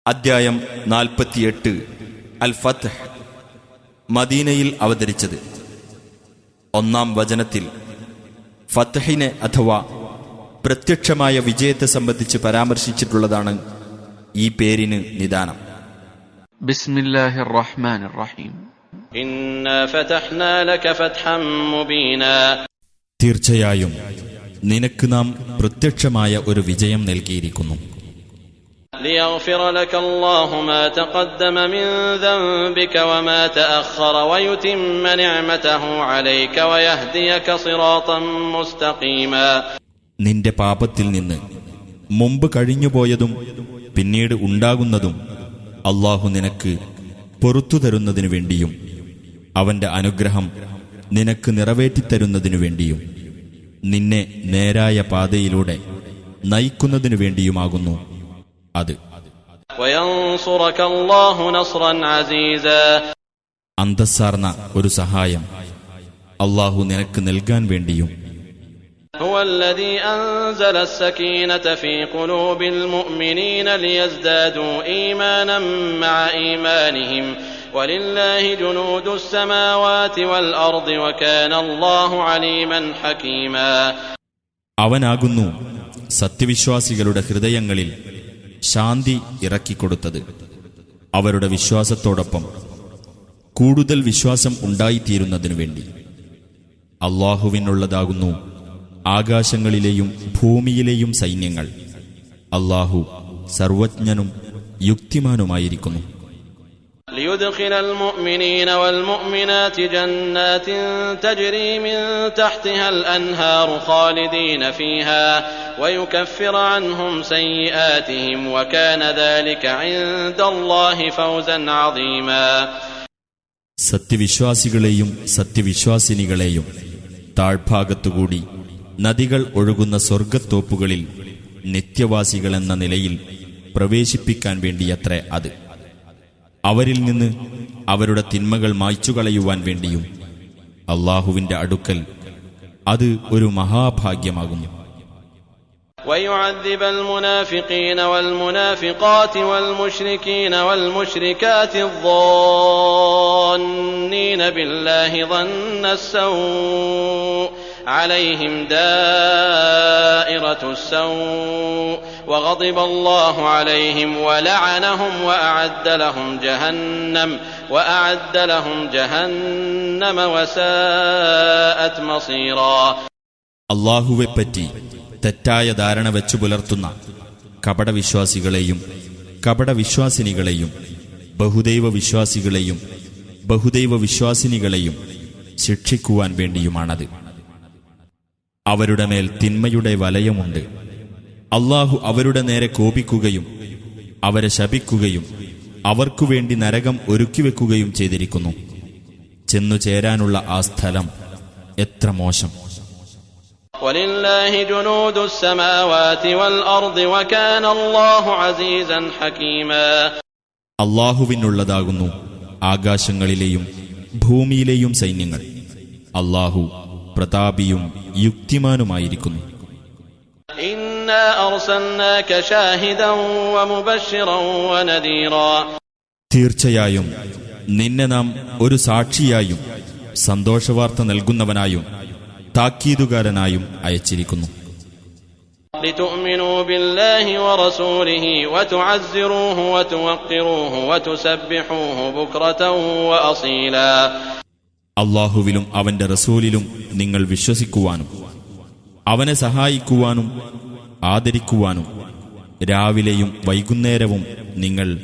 അദ്ധ്യായം 48 അൽ ഫത്ഹ്. മദീനയിൽ അവതരിച്ചത്. ഒന്നാം വചനത്തിൽ ഫത്ഹിനെ അഥവാ പ്രത്യക്ഷമായ വിജയത്തെ സംബന്ധിച്ച് പരാമർശിച്ചിട്ടുള്ളതാണ് ഈ പേരിന് നിദാനം. ബിസ്മില്ലാഹിർ റഹ്മാനിർ റഹീം. ഇന്നാ ഫതഹ്നാ ലക ഫത്ഹൻ മുബീനാ. തീർച്ചയായും നിനക്ക് നാം പ്രത്യക്ഷമായ ഒരു വിജയം നൽകിയിരിക്കുന്നു. ليغفر لك الله ما تقدم من ذنبك وما تأخر ويتم نعمته عليك ويهديك صراطا مستقيما. നിന്റെ പാപത്തിൽ നിന്ന് മുമ്പ് കഴിഞ്ഞുപോയതും പിന്നീട് ഉണ്ടാകുന്നതും അല്ലാഹു നിനക്ക് പൊറുത്തു തരുന്നതിനു വേണ്ടിയും അവന്റെ അനുഗ്രഹം നിനക്ക് നിറവേറ്റിത്തരുന്നതിനു വേണ്ടിയും നിന്നെ നേരായ പാതയിലൂടെ നയിക്കുന്നതിനു വേണ്ടിയുമാകുന്നു അത്. അന്തസ്സാർന്ന ഒരു സഹായം അല്ലാഹു നിനക്ക് നൽകാൻ വേണ്ടിയും. هو الذي أنزل السكينة في قلوب المؤمنين ليزدادوا إيمانا مع إيمانهم ولله جنود السماوات والأرض وكان الله عليما حكيما. അവനാകുന്നു സത്യവിശ്വാസികളുടെ ഹൃദയങ്ങളിൽ ശാന്തി ഇറക്കിക്കൊടുത്തത്. അവരുടെ വിശ്വാസത്തോടൊപ്പം കൂടുതൽ വിശ്വാസം ഉണ്ടായിത്തീരുന്നതിനു വേണ്ടി. അല്ലാഹുവിനുള്ളതാകുന്നു ആകാശങ്ങളിലെയും ഭൂമിയിലെയും സൈന്യങ്ങൾ. അല്ലാഹു സർവജ്ഞനും യുക്തിമാനുമായിരിക്കുന്നു. ليدخل المؤمنين والمؤمنات جنات تجري من تحتها الأنهار خالدين فيها ويكفر عنهم سيئاتهم وكان ذلك عند الله فوزا عظيما. സത്യവിശ്വാസികളെയും സത്യവിശ്വാസിനികളെയും താഴ്ഭാഗത്തുകൂടി നദികൾ ഒഴുകുന്ന സ്വർഗത്തോപ്പുകളിൽ നിത്യവാസികളെന്ന നിലയിൽ പ്രവേശിപ്പിക്കാൻ വേണ്ടിയത്രേ അത്. അവരിൽ നിന്ന് അവരുടെ തിന്മകൾ മായ്ച്ചുകളയുവാൻ വേണ്ടിയും അല്ലാഹുവിന്റെ അടുക്കൽ അത് ഒരു മഹാഭാഗ്യമാകുന്നു. ويعذب المنافقين والمنافقات والمشركين والمشركات الظانين بالله ظن السوء عليهم دائرة السوء وغضب الله عليهم ولعنهم وأعد لهم جهنم وساءت مصيرا. അല്ലാഹുവെപ്പറ്റി തെറ്റായ ധാരണ വെച്ചു പുലർത്തുന്ന കപടവിശ്വാസികളെയും കപടവിശ്വാസിനികളെയും ബഹുദൈവ വിശ്വാസികളെയും ബഹുദൈവ വിശ്വാസിനികളെയും ശിക്ഷിക്കുവാൻ വേണ്ടിയുമാണത്. അവരുടെ മേൽ തിന്മയുടെ വലയമുണ്ട്. അല്ലാഹു അവരുടെ നേരെ കോപിക്കുകയും അവരെ ശപിക്കുകയും അവർക്കുവേണ്ടി നരകം ഒരുക്കിവെക്കുകയും ചെയ്തിരിക്കുന്നു. ചെന്നുചേരാനുള്ള ആ സ്ഥലം എത്ര മോശം. وَلِلَّهِ جُنُودُ السَّمَاوَاتِ وَالْأَرْضِ وَكَانَ اللَّهُ عَزِيزًا حَكِيمًا. അല്ലാഹുവിനുള്ളതാകുന്നു ആകാശങ്ങളിലെയും ഭൂമിയിലെയും സൈന്യങ്ങൾ. അല്ലാഹു പ്രതാപിയും യുക്തിമാനുമായിരിക്കുന്നു. إِنَّا أَرْسَلْنَاكَ شَاهِدًا وَمُبَشِّرًا وَنَذِيرًا. തീർച്ചയായും നിന്നെ നാം ഒരു സാക്ഷിയായും സന്തോഷവാർത്ത നൽകുന്നവനായും താക്കീതുകാരനായും അയച്ചിരിക്കുന്നു. لِتُؤْمِنُوا بِاللَّهِ وَرَسُولِهِ وَتُعَزِّرُوهُ وَتُوَقِّرُوهُ وَتُسَبِّحُوهُ بُكْرَةً وَأَصِيلًا. അല്ലാഹുവിലും അവന്റെ റസൂലിലും നിങ്ങൾ വിശ്വസിക്കുവാനും അവനെ സഹായിക്കുവാനും ആദരിക്കുവാനും രാവിലെയും വൈകുന്നേരവും നിങ്ങൾ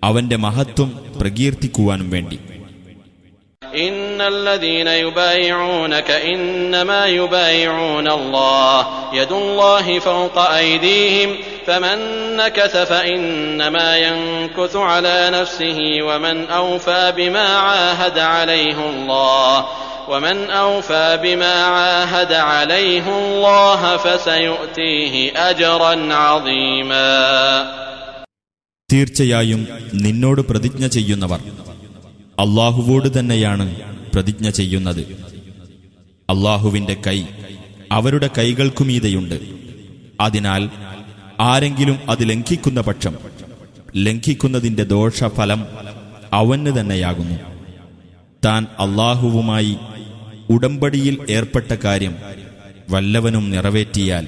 അവന്റെ മഹത്വം പ്രകീർത്തിക്കുവാനും വേണ്ടി. إن الذين يبايعونك إنما يبايعون الله يد الله فوق أيديهم فمن نكث فإنما ينكث على نفسه ومن أوفى بما عاهد عليه الله فسيؤتيه أجرا عظيما. തീർച്ചയായും നിന്നോട് പ്രതിജ്ഞ ചെയ്യുന്നവർ അല്ലാഹുവോട് തന്നെയാണ് പ്രതിജ്ഞ ചെയ്യുന്നത്. അല്ലാഹുവിന്റെ കൈ അവരുടെ കൈകൾക്കുമീതെയുണ്ട്. അതിനാൽ ആരെങ്കിലും അത് ലംഘിക്കുന്ന പക്ഷം ലംഘിക്കുന്നതിന്റെ ദോഷഫലം അവന് തന്നെയാകുന്നു. താൻ അല്ലാഹുവുമായി ഉടമ്പടിയിൽ ഏർപ്പെട്ട കാര്യം വല്ലവനും നിറവേറ്റിയാൽ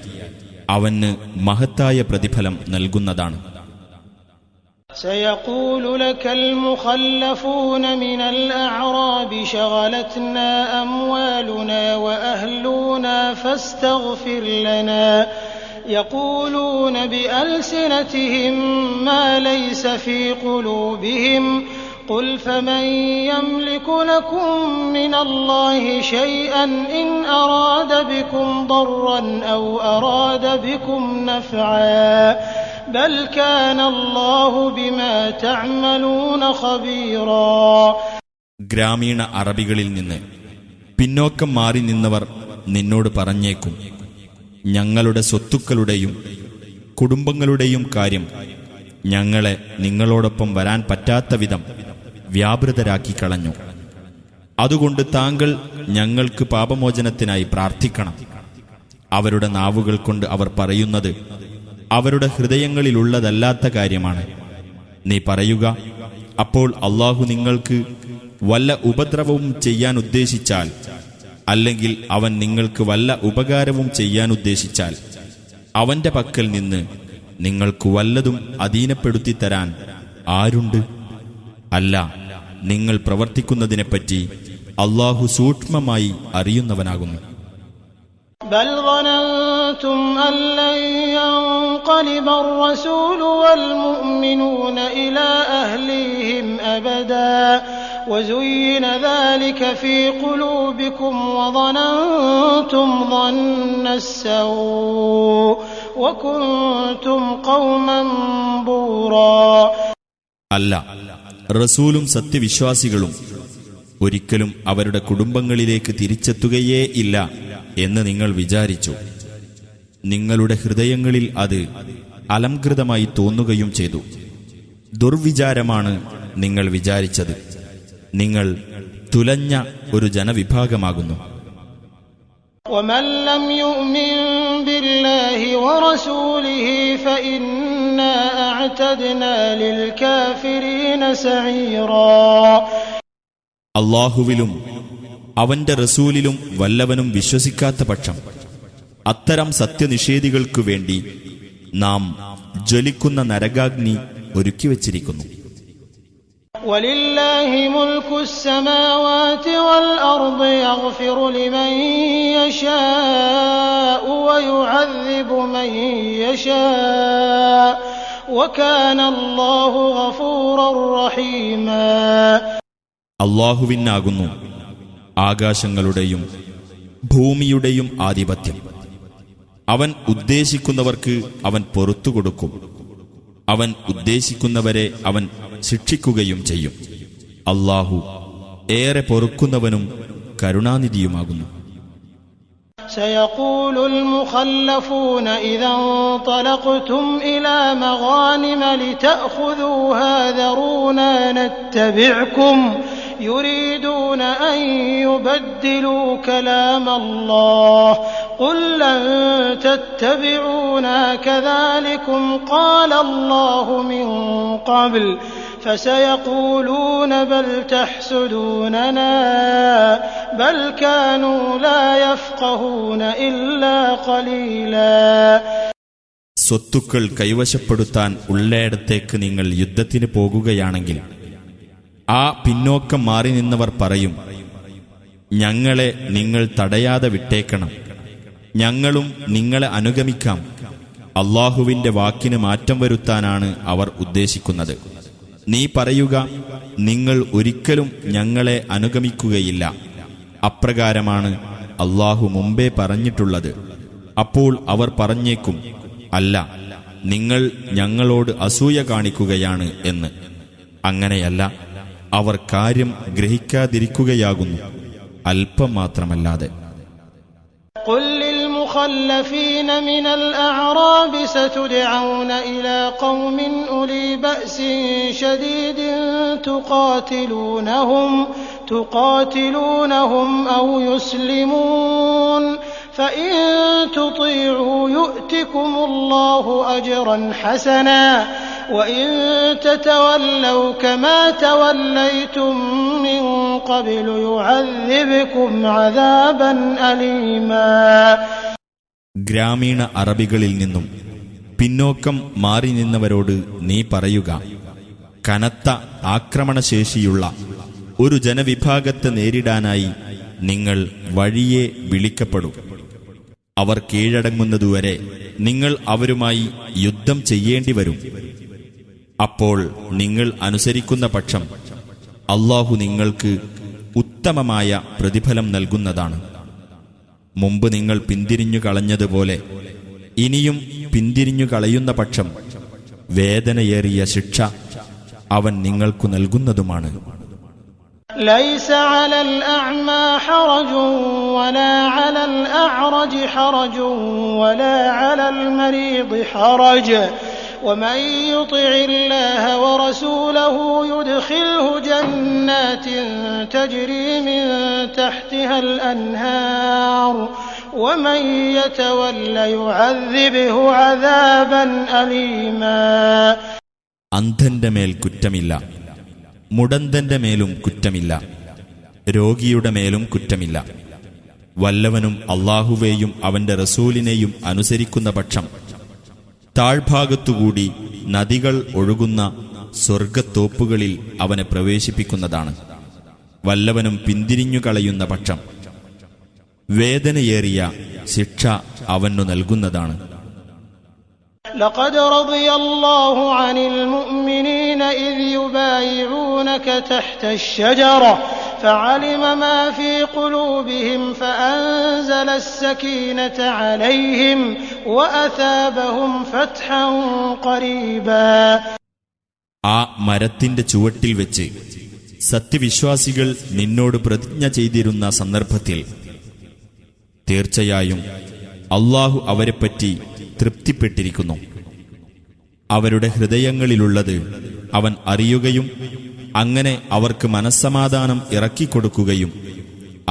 അവന് മഹത്തായ പ്രതിഫലം നൽകുന്നതാണ്. سيقول لك المخلفون من الأعراب شغلتنا أموالنا وأهلنا فاستغفر لنا يقولون بألسنتهم ما ليس في قلوبهم قل فمن يملك لكم من الله شيئا إن أراد بكم ضرا أو أراد بكم نفعا بل كان الله بما تعملون خبيرا. ഗ്രാമീണ അറബികളിൽ നിന്ന് പിന്നോക്കം മാറി നിന്നവർ നിന്നോട് പറഞ്ഞേക്കും, ഞങ്ങളുടെ സ്വത്തുക്കളുടെയും കുടുംബങ്ങളുടെയും കാര്യം ഞങ്ങളെ നിങ്ങളോടൊപ്പം വരാൻ പറ്റാത്ത വിധം വ്യാപൃതരാക്കി കളഞ്ഞു. അതുകൊണ്ട് താങ്കൾ ഞങ്ങൾക്ക് പാപമോചനത്തിനായി പ്രാർത്ഥിക്കണം. അവരുടെ നാവുകൾ കൊണ്ട് അവർ പറയുന്നത് അവരുടെ ഹൃദയങ്ങളിലുള്ളതല്ലാത്ത കാര്യമാണ്. നീ പറയുക, അപ്പോൾ അല്ലാഹു നിങ്ങൾക്ക് വല്ല ഉപദ്രവവും ചെയ്യാൻ ഉദ്ദേശിച്ചാൽ, അല്ലെങ്കിൽ അവൻ നിങ്ങൾക്ക് വല്ല ഉപകാരവും ചെയ്യാൻ ഉദ്ദേശിച്ചാൽ, അവന്റെ പക്കൽ നിന്ന് നിങ്ങൾക്ക് വല്ലതും അധീനപ്പെടുത്തിത്തരാൻ ആരുണ്ട്? അല്ല, നിങ്ങൾ പ്രവർത്തിക്കുന്നതിനെപ്പറ്റി അല്ലാഹു സൂക്ഷ്മമായി അറിയുന്നവനാകുന്നു. بل ظننتم أن لن ينقلب الرسول والمؤمنون إلى أهليهم أبدا وزين ذلك في قلوبكم وظننتم ظن السوء وكنتم قوما بورا. അല്ല, റസൂലും സത്യവിശ്വാസികളും ഒരിക്കലും അവരുടെ കുടുംബങ്ങളിലേക്ക് തിരിച്ചെത്തുകയേ ഇല്ല എന്ന് നിങ്ങൾ വിചാരിച്ചു. നിങ്ങളുടെ ഹൃദയങ്ങളിൽ അത് അലംകൃതമായി തോന്നുകയും ചെയ്തു. ദുർവിചാരമാണ് നിങ്ങൾ വിചാരിച്ചത്. നിങ്ങൾ തുലഞ്ഞ ഒരു ജനവിഭാഗമാകുന്നു. ومن لم يؤمن بالله ورسوله فإنا أعتدنا للكافرين سعيرا. അല്ലാഹുവിലും അവന്റെ റസൂലിലും വല്ലവനും വിശ്വസിക്കാത്ത പക്ഷം അത്തരം സത്യനിഷേധികൾക്കു വേണ്ടി നാം ജ്വലിക്കുന്ന നരകാഗ്നി ഒരുക്കിവച്ചിരിക്കുന്നു. وَلِلَّهِ مُلْكُ السَّمَاوَاتِ وَالْأَرْضِ يَغْفِرُ لِمَن يَشَاءُ وَيُعَذِّبُ مَن يَشَاءُ وَكَانَ اللَّهُ غَفُورًا رَّحِيمًا. അല്ലാഹുവിനാകുന്നു ആകാശങ്ങളുടെയും ഭൂമിയുടെയും ആധിപത്യം. അവൻ ഉദ്ദേശിക്കുന്നവർക്ക് അവൻ പൊറുത്തുകൊടുക്കും. അവൻ ഉദ്ദേശിക്കുന്നവരെ അവൻ ശിക്ഷിക്കുകയും ചെയ്യും. അല്ലാഹു ഏറെ പൊറുക്കുന്നവനും കരുണാനിധിയുമാകുന്നു. سيقول المخلفون إذا انطلقتم إلى مغانم لتأخذوها ذرونا نتبعكم يريدون أن يبدلوا كلام الله قل لن تتبعونا كذلكم قال الله من قبل فسيقولون بل تحسدوننا بل كانوا لا يفقهون إلا قليلا. സ്വത്തുക്കൾ കൈവശപ്പെടുത്താൻ ഉള്ളയിടത്തേക്ക് നിങ്ങൾ യുദ്ധത്തിന് പോകുകയാണെങ്കിൽ ആ പിന്നോക്കം മാറി നിന്നവർ പറയും, ഞങ്ങളെ നിങ്ങൾ തടയാതെ വിട്ടേക്കണം, ഞങ്ങളും നിങ്ങളെ അനുഗമിക്കാം. അല്ലാഹുവിന്റെ വാക്കിന് മാറ്റം വരുത്താനാണ് അവർ ഉദ്ദേശിക്കുന്നത്. നീ പറയുക, നിങ്ങൾ ഒരിക്കലും ഞങ്ങളെ അനുഗമിക്കുകയില്ല. അപ്രകാരമാണ് അല്ലാഹു മുമ്പേ പറഞ്ഞിട്ടുള്ളത്. അപ്പോൾ അവർ പറഞ്ഞേക്കും, അല്ല, നിങ്ങൾ ഞങ്ങളോട് അസൂയ കാണിക്കുകയാണ് എന്ന്. അങ്ങനെയല്ല, അവർ കാര്യം ഗ്രഹിക്കാതിരിക്കുകയാകുന്നു, അല്പം മാത്രമല്ലാതെ. قل للمخلفين من الأعراب ستدعون إلى قوم أولي بأس شديد تقاتلونهم أو يسلمون فإن تطيعوا يؤتكم الله أجرا حسنا وإن تتولوا كما توليتم من قبل يعذبكم عذابا أليما. ഗ്രാമീണ അറബികളിൽ നിന്നും പിന്നോക്കം മാറി നിന്നവരോട് നീ പറയുക, കനത്ത ആക്രമണശേഷിയുള്ള ഒരു ജനവിഭാഗത്തെ നേരിടാനായി നിങ്ങൾ വഴിയെ വിളിക്കപ്പെടും. അവർ കീഴടങ്ങുന്നതുവരെ നിങ്ങൾ അവരുമായി യുദ്ധം ചെയ്യേണ്ടി വരും. അപ്പോൾ നിങ്ങൾ അനുസരിക്കുന്ന പക്ഷം അല്ലാഹു നിങ്ങൾക്ക് ഉത്തമമായ പ്രതിഫലം നൽകുന്നതാണ്. മുമ്പ് നിങ്ങൾ പിന്തിരിഞ്ഞു കളഞ്ഞതുപോലെ ഇനിയും പിന്തിരിഞ്ഞു കളയുന്ന പക്ഷം വേദനയേറിയ ശിക്ഷ അവൻ നിങ്ങൾക്കു നൽകുന്നതുമാണ്. ليس على الأعمى حرج ولا على الأعرج حرج ولا على المريض حرج ومن يطع الله ورسوله يدخله جنات تجري من تحتها الأنهار ومن يتول يعذبه عذابا أليما. അന്ധന്റെ മേൽ കുറ്റമില്ല, മുടന്തന്റെ മേലും കുറ്റമില്ല, രോഗിയുടെ മേലും കുറ്റമില്ല. വല്ലവനും അല്ലാഹുവേയും അവന്റെ റസൂലിനെയും അനുസരിക്കുന്ന പക്ഷം താഴ്ഭാഗത്തുകൂടി നദികൾ ഒഴുകുന്ന സ്വർഗത്തോപ്പുകളിൽ അവനെ പ്രവേശിപ്പിക്കുന്നതാണ്. വല്ലവനും പിന്തിരിഞ്ഞു കളയുന്ന പക്ഷം വേദനയേറിയ ശിക്ഷ അവനു നൽകുന്നതാണ്. لقد رضي الله عن المؤمنين إذ يبايعونك تحت الشجرة فعلم ما في قلوبهم فأنزل السكينة عليهم وأثابهم فتحا قريبا. ആ മരത്തിന്റെ ചുവട്ടിൽ വെച്ച് സത്യവിശ്വാസികൾ നിന്നോട് പ്രതിജ്ഞ ചെയ്തിരുന്ന സന്ദർഭത്തിൽ തീർച്ചയായും അല്ലാഹു അവരെപ്പറ്റി തൃപ്തിപ്പെട്ടിരിക്കുന്നു. അവരുടെ ഹൃദയങ്ങളിലുള്ളത് അവൻ അറിയുകയും അങ്ങനെ അവർക്ക് മനസ്സമാധാനം ഇറക്കിക്കൊടുക്കുകയും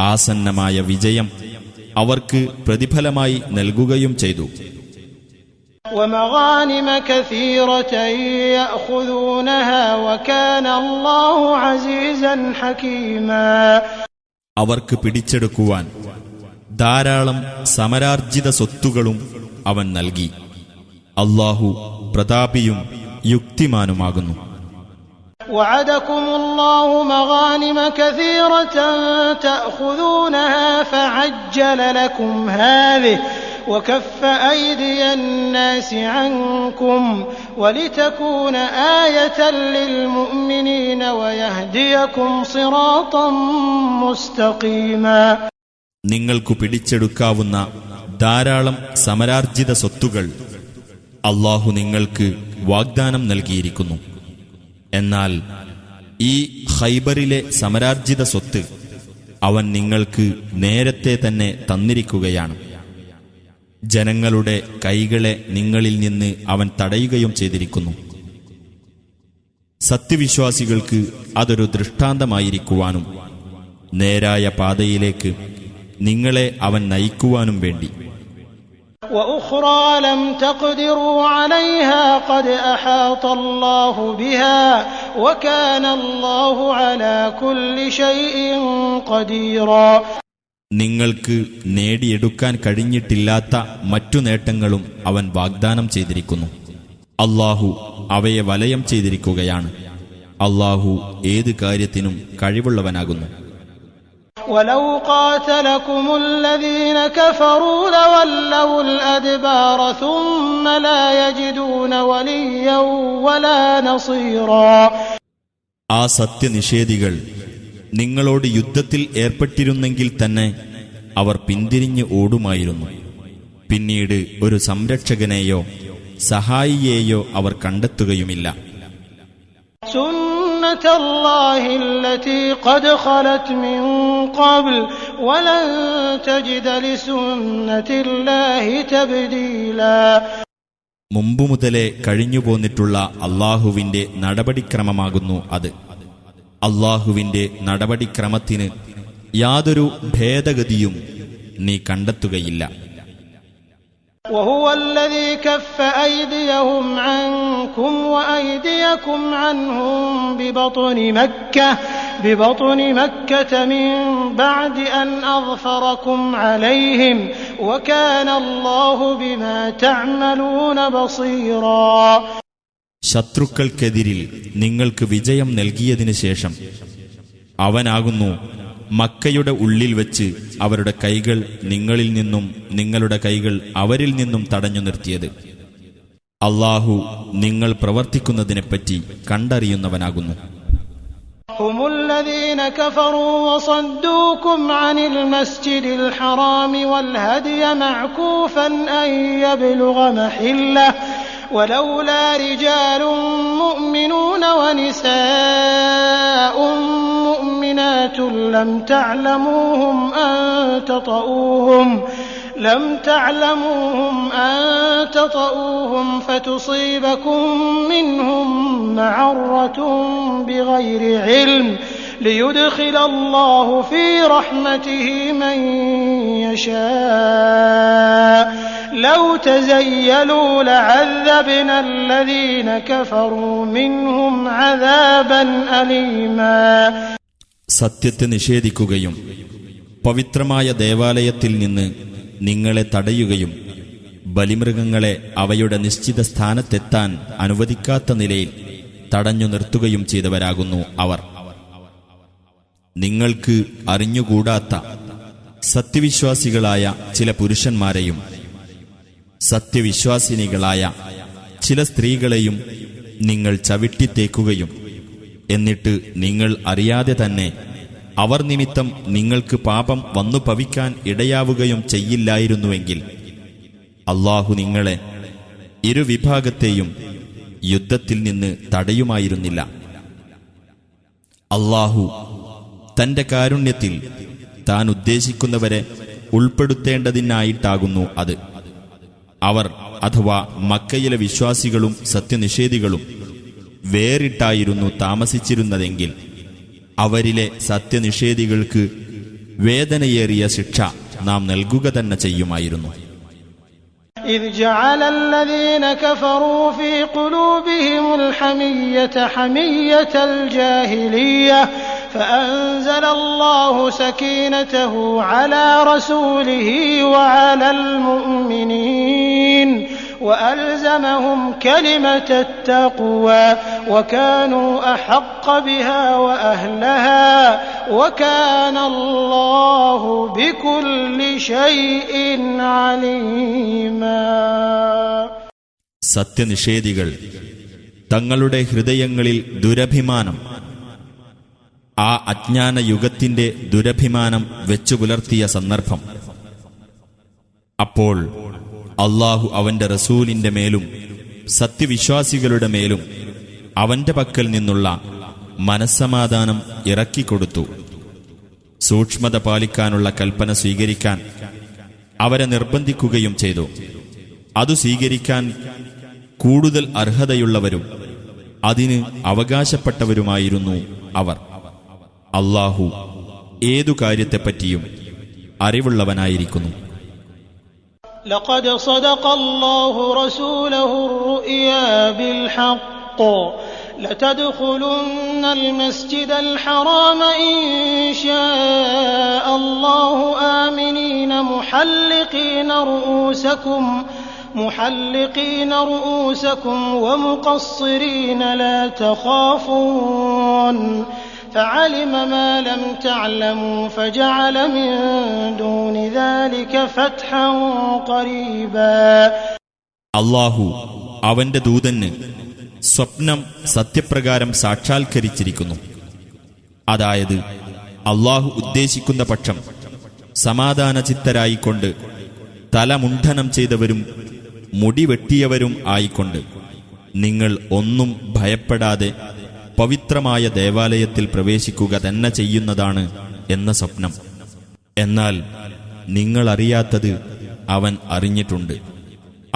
ആസന്നമായ വിജയം അവർക്ക് പ്രതിഫലമായി നൽകുകയും ചെയ്തു. ومغانم كثيرة يأخذونها وكان الله عزيزا حكيما. അവർക്ക് പിടിച്ചെടുക്കുവാൻ ധാരാളം സമരാർജിത സ്വത്തുകളും അവൻ നൽകി. അല്ലാഹു പ്രതാപിയും യുക്തിമാനുമാകുന്നു. وعدكم الله مغانم كثيرة تأخذونها فعجل لكم هذه وكف أيدي الناس عنكم ولتكون آية للمؤمنين ويهديكم صراطا مستقيما. നിങ്ങൾക്കു പിടിച്ചെടുക്കാവുന്ന ധാരാളം സമരാർജിത സ്വത്തുകൾ അല്ലാഹു നിങ്ങൾക്ക് വാഗ്ദാനം നൽകിയിരിക്കുന്നു. എന്നാൽ ഈ ഖൈബറിലെ സമരാർജിത സ്വത്ത് അവൻ നിങ്ങൾക്ക് നേരത്തെ തന്നെ തന്നിരിക്കുകയാണ്. ജനങ്ങളുടെ കൈകളെ നിങ്ങളിൽ നിന്ന് അവൻ തടയുകയും ചെയ്തിരിക്കുന്നു. സത്യവിശ്വാസികൾക്ക് അതൊരു ദൃഷ്ടാന്തമായിരിക്കുവാനും നേരായ പാതയിലേക്ക് നിങ്ങളെ അവൻ നയിക്കുവാനും വേണ്ടി. وأخرى لم تقدروا عليها قد أحاط الله بها وكان الله على كل شيء قديرا. നിങ്ങൾക്ക് നേടിയെടുക്കാൻ കഴിഞ്ഞിട്ടില്ലാത്ത മറ്റു നേട്ടങ്ങളും അവൻ വാഗ്ദാനം ചെയ്തിരിക്കുന്നു. അല്ലാഹു അവയെ വലയം ചെയ്തിരിക്കുകയാണ്. അല്ലാഹു ഏത് കാര്യത്തിനും കഴിവുള്ളവനാകുന്നു. ولو قاتلكم الذين كفروا لولوا الأدبار ثم لا يجدون وليا ولا نصيرا. ആ സത്യനിഷേധികൾ നിങ്ങളോട് യുദ്ധത്തിൽ ഏർപ്പെട്ടിരുന്നെങ്കിൽ തന്നെ അവർ പിന്തിരിഞ്ഞ് ഓടുമായിരുന്നു. പിന്നീട് ഒരു സംരക്ഷകനെയോ സഹായിയെയോ അവർ കണ്ടെത്തുകയുമില്ല. سنة الله التي قد خلت من قبل ولن تجد لسنة الله تبديلا. മുമ്പു മുതലേ കഴിഞ്ഞുപോന്നിട്ടുള്ള അല്ലാഹുവിന്റെ നടപടിക്രമമാകുന്നു അത്. അല്ലാഹുവിന്റെ നടപടിക്രമത്തിന് യാതൊരു ഭേദഗതിയും നീ കണ്ടെത്തുകയില്ല. وهو الذي كف أيديهم عنكم وأيديكم عنهم ببطن مكة من بعد أن أظفركم عليهم وكان الله بما تعملون بصيرا. ശത്രുക്കൾക്കെതിരിൽ നിങ്ങൾക്ക് വിജയം നൽകിയതിനു ശേഷം അവനാകുന്നു മക്കയുടെ ഉള്ളിൽ വെച്ച് അവരുടെ കൈകൾ നിങ്ങളിൽ നിന്നും നിങ്ങളുടെ കൈകൾ അവരിൽ നിന്നും തടഞ്ഞു നിർത്തിയത്. അല്ലാഹു നിങ്ങൾ പ്രവർത്തിക്കുന്നതിനെപ്പറ്റി കണ്ടറിയുന്നവനാകുന്നു. هم الذين كفروا وصدوكم عن المسجد الحرام والهدي معكوفا أن يبلغ محله ولولا رجال مؤمنون ونساء مؤمنات لم تعلموهم أن تطؤوهم فتصيبكم منهم معرة بغير علم ليدخل الله في رحمته من يشاء لو تزيلوا لعذبنا الذين كفروا منهم عذابا أليما. സത്യത്തെ നിഷേധിക്കുകയും പവിത്രമായ ദേവാലയത്തിൽ നിന്ന് നിങ്ങളെ തടയുകയും ബലിമൃഗങ്ങളെ അവയുടെ നിശ്ചിത സ്ഥാനത്തെത്താൻ അനുവദിക്കാത്ത നിലയിൽ തടഞ്ഞു നിർത്തുകയും ചെയ്തവരാകുന്നു അവർ. നിങ്ങൾക്ക് അറിഞ്ഞുകൂടാത്ത സത്യവിശ്വാസികളായ ചില പുരുഷന്മാരെയും സത്യവിശ്വാസിനികളായ ചില സ്ത്രീകളെയും നിങ്ങൾ ചവിട്ടിത്തേക്കുകയും എന്നിട്ട് നിങ്ങൾ അറിയാതെ തന്നെ അവർ നിമിത്തം നിങ്ങൾക്ക് പാപം വന്നു ഭവിക്കാൻ ഇടയാവുകയും ചെയ്യില്ലായിരുന്നുവെങ്കിൽ അല്ലാഹു നിങ്ങളെ ഇരുവിഭാഗത്തെയും യുദ്ധത്തിൽ നിന്ന് തടയുമായിരുന്നില്ല. അല്ലാഹു തന്റെ കാരുണ്യത്തിൽ താൻ ഉദ്ദേശിക്കുന്നവരെ ഉൾപ്പെടുത്തേണ്ടതിനായിട്ടാകുന്നു അത്. അവർ അഥവാ മക്കയിലെ വിശ്വാസികളും സത്യനിഷേധികളും വേറിട്ടായിരുന്നു താമസിച്ചിരുന്നതെങ്കിൽ അവരിലെ സത്യനിഷേധികൾക്ക് വേദനയേറിയ ശിക്ഷ നാം നൽകുക തന്നെ ചെയ്യുമായിരുന്നു. إذ جعل الذين كفروا في قلوبهم الحمية حمية الجاهلية فأنزل الله سكينته على رسوله وعلى المؤمنين وألزمهم كلمة التقوى وكانوا أحق بها وأهلها وكان الله بكل شيء عليما. സത്യനിഷേധികൾ തങ്ങളുടെ ഹൃദയങ്ങളിൽ ദുരഭിമാനം, ആ അജ്ഞാന യുഗത്തിന്റെ ദുരഭിമാനം വെച്ചു പുലർത്തിയ സന്ദർഭം, അപ്പോൾ അല്ലാഹു അവന്റെ റസൂലിന്റെ മേലും സത്യവിശ്വാസികളുടെ മേലും അവന്റെ പക്കൽ നിന്നുള്ള മനസ്സമാധാനം ഇറക്കിക്കൊടുത്തു. സൂക്ഷ്മത പാലിക്കാനുള്ള കൽപ്പന സ്വീകരിക്കാൻ അവരെ നിർബന്ധിക്കുകയും ചെയ്തു. അതു സ്വീകരിക്കാൻ കൂടുതൽ അർഹതയുള്ളവരും അതിന് അവകാശപ്പെട്ടവരുമായിരുന്നു അവർ. അല്ലാഹു ഏതു കാര്യത്തെപ്പറ്റിയും അറിവുള്ളവനായിരിക്കുന്നു. لقد صدق الله رسوله الرؤيا بالحق لتدخلن المسجد الحرام إن شاء الله آمنين محلقين رؤوسكم ومقصرين لا تخافون فعلم ما لم تعلموا فجعل من دون ذلك فتحا قريبا. അല്ലാഹു അവന്റെ ദൂതന് സ്വപ്നം സത്യപ്രകാരം സാക്ഷാത്കരിച്ചിരിക്കുന്നു. അതായത് അല്ലാഹു ഉദ്ദേശിക്കുന്ന പക്ഷം സമാധാനചിത്തരായിക്കൊണ്ട് തലമുണ്ഡനം ചെയ്തവരും മുടിവെട്ടിയവരും ആയിക്കൊണ്ട് നിങ്ങൾ ഒന്നും ഭയപ്പെടാതെ പവിത്രമായ ദേവാലയത്തിൽ പ്രവേശിക്കുക തന്നെ ചെയ്യുന്നതാണ് എന്ന സ്വപ്നം. എന്നാൽ നിങ്ങളറിയാത്തത് അവൻ അറിഞ്ഞിട്ടുണ്ട്.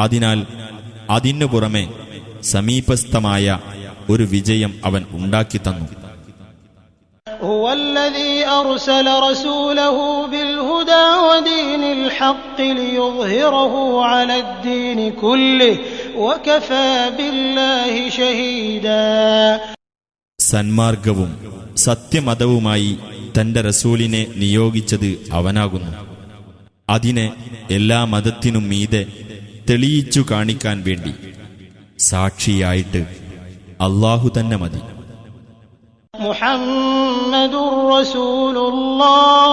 അതിനാൽ അതിനു പുറമെ സമീപസ്ഥമായ ഒരു വിജയം അവൻ ഉണ്ടാക്കിത്തന്നു. هو الذي أرسل رسوله بالهدى ودين الحق ليظهره على الدين كله وكفى بالله شهيدا. സന്മാർഗവും സത്യമതവുമായി തന്റെ റസൂലിനെ നിയോഗിച്ചത് അവനാകുന്നു. അതിനെ എല്ലാ മതത്തിനും മീതെ തെളിയിച്ചു കാണിക്കാൻ വേണ്ടി സാക്ഷിയായിട്ട് അല്ലാഹു തന്നെ മതി. മുഹമ്മദുർ റസൂലുള്ളാഹ്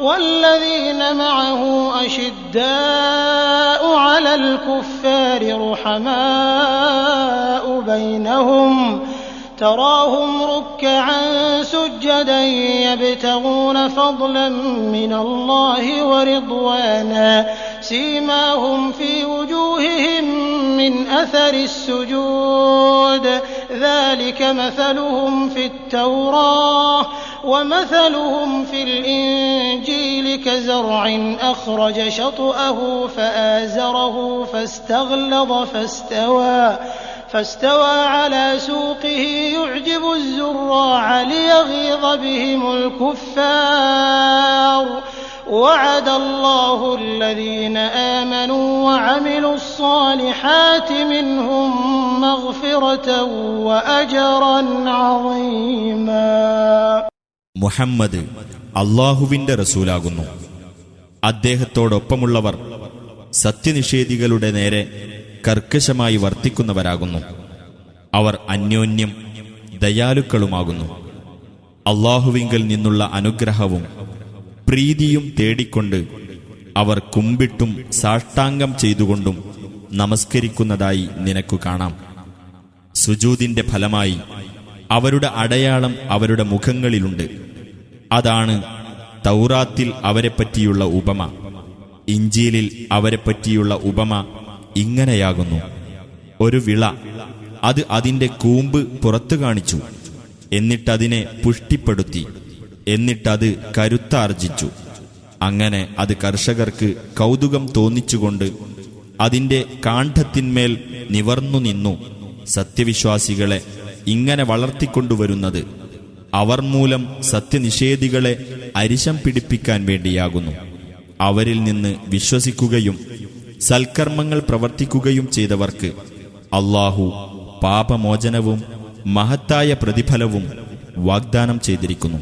വല്ലദീന മഅഹു അശിദ്ദാഉ അലൽ കുഫാരി റഹമാഉ ബൈനഹും تراهم ركعا سجدا يبتغون فضلا من الله ورضوانا سيماهم في وجوههم من أثر السجود ذلك مثلهم في التوراة ومثلهم في الإنجيل كزرع أخرج شطأه فآزره فاستغلظ فاستوى على سوقه يعجب الزراع ليغيظ بهم الكفار وعد الله الذين آمنوا وعملوا الصالحات منهم مغفرة وأجرا عظيما. മുഹമ്മദ് അല്ലാഹുവിന്റെ റസൂലാകുന്നു. അദ്ദേഹത്തോടൊപ്പമുള്ളവർ സത്യനിഷേധികളുടെ നേരെ കർക്കശമായി വർത്തിക്കുന്നവരാകുന്നു. അവർ അന്യോന്യം ദയാലുക്കളുമാകുന്നു. അല്ലാഹുവിങ്കൽ നിന്നുള്ള അനുഗ്രഹവും പ്രീതിയും തേടിക്കൊണ്ട് അവർ കുമ്പിട്ടും സാഷ്ടാംഗം ചെയ്തുകൊണ്ടും നമസ്കരിക്കുന്നതായി നിനക്കു കാണാം. സുജൂദിന്റെ ഫലമായി അവരുടെ അടയാളം അവരുടെ മുഖങ്ങളിലുണ്ട്. അതാണ് തൗറാത്തിൽ അവരെപ്പറ്റിയുള്ള ഉപമ. ഇഞ്ചീലിൽ അവരെപ്പറ്റിയുള്ള ഉപമ ഇങ്ങനെയാകുന്നു: ഒരു വിള, അത് അതിന്റെ കൂമ്പ് പുറത്തു കാണിച്ചു, എന്നിട്ടതിനെ പുഷ്ടിപ്പെടുത്തി, എന്നിട്ടത് കരുത്താർജിച്ചു. അങ്ങനെ അത് കർഷകർക്ക് കൗതുകം തോന്നിച്ചുകൊണ്ട് അതിന്റെ കാണ്ഡത്തിന്മേൽ നിവർന്നു നിന്നു. സത്യവിശ്വാസികളെ ഇങ്ങനെ വളർത്തിക്കൊണ്ടുവരുന്നത് അവർ മൂലം സത്യനിഷേധികളെ അരിശം പിടിപ്പിക്കാൻ വേണ്ടിയാകുന്നു. അവരിൽ നിന്ന് വിശ്വസിക്കുകയും സൽക്കർമ്മങ്ങൾ പ്രവർത്തിക്കുകയും ചെയ്തവർക്ക് അല്ലാഹു പാപമോചനവും മഹത്തായ പ്രതിഫലവും വാഗ്ദാനം ചെയ്തിരിക്കുന്നു.